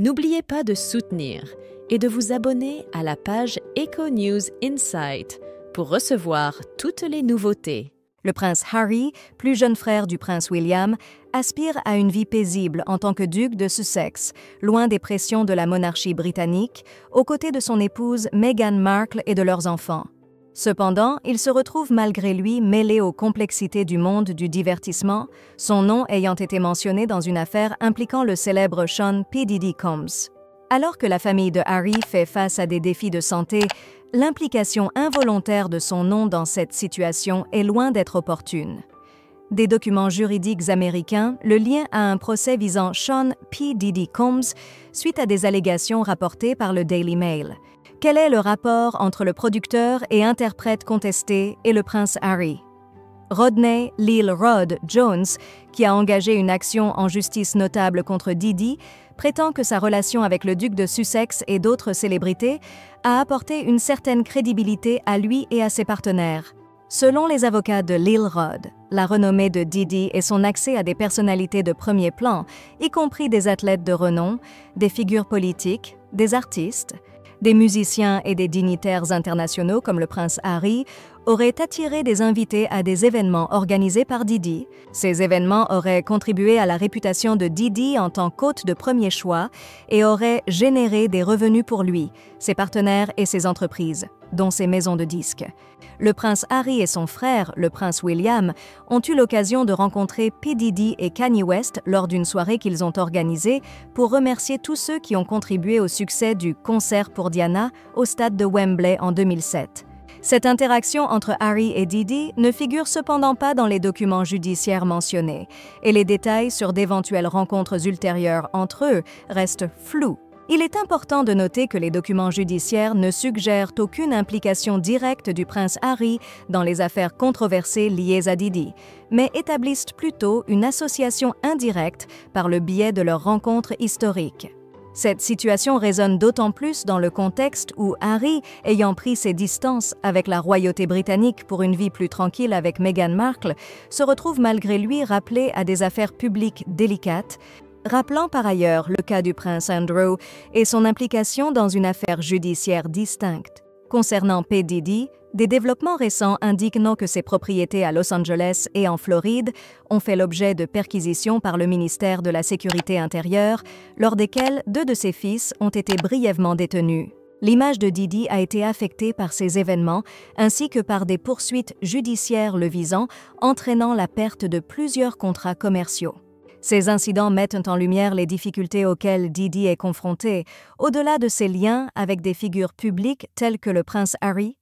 N'oubliez pas de soutenir et de vous abonner à la page Echo News Insight pour recevoir toutes les nouveautés. Le prince Harry, plus jeune frère du prince William, aspire à une vie paisible en tant que duc de Sussex, loin des pressions de la monarchie britannique, aux côtés de son épouse Meghan Markle et de leurs enfants. Cependant, il se retrouve malgré lui mêlé aux complexités du monde du divertissement, son nom ayant été mentionné dans une affaire impliquant le célèbre Sean P. Diddy Combs. Alors que la famille de Harry fait face à des défis de santé, l'implication involontaire de son nom dans cette situation est loin d'être opportune. Des documents juridiques américains le lient à un procès visant Sean P. Diddy Combs suite à des allégations rapportées par le Daily Mail. Quel est le rapport entre le producteur et interprète contesté et le prince Harry? Rodney Lil Rod Jones, qui a engagé une action en justice notable contre Diddy, prétend que sa relation avec le duc de Sussex et d'autres célébrités a apporté une certaine crédibilité à lui et à ses partenaires. Selon les avocats de Lil Rod, la renommée de Diddy et son accès à des personnalités de premier plan, y compris des athlètes de renom, des figures politiques, des artistes, des musiciens et des dignitaires internationaux comme le prince Harry auraient attiré des invités à des événements organisés par Diddy. Ces événements auraient contribué à la réputation de Diddy en tant qu'hôte de premier choix et auraient généré des revenus pour lui, ses partenaires et ses entreprises, dont ses maisons de disques. Le prince Harry et son frère, le prince William, ont eu l'occasion de rencontrer P. Diddy et Kanye West lors d'une soirée qu'ils ont organisée pour remercier tous ceux qui ont contribué au succès du Concert pour Diana au stade de Wembley en 2007. Cette interaction entre Harry et Diddy ne figure cependant pas dans les documents judiciaires mentionnés, et les détails sur d'éventuelles rencontres ultérieures entre eux restent flous. Il est important de noter que les documents judiciaires ne suggèrent aucune implication directe du prince Harry dans les affaires controversées liées à Diddy, mais établissent plutôt une association indirecte par le biais de leurs rencontres historiques. Cette situation résonne d'autant plus dans le contexte où Harry, ayant pris ses distances avec la royauté britannique pour une vie plus tranquille avec Meghan Markle, se retrouve malgré lui rappelé à des affaires publiques délicates, rappelant par ailleurs le cas du prince Andrew et son implication dans une affaire judiciaire distincte. Concernant P. Diddy, des développements récents indiquent que ses propriétés à Los Angeles et en Floride ont fait l'objet de perquisitions par le ministère de la Sécurité intérieure, lors desquelles 2 de ses fils ont été brièvement détenus. L'image de Diddy a été affectée par ces événements, ainsi que par des poursuites judiciaires le visant, entraînant la perte de plusieurs contrats commerciaux. Ces incidents mettent en lumière les difficultés auxquelles Diddy est confronté, au-delà de ses liens avec des figures publiques telles que le prince Harry,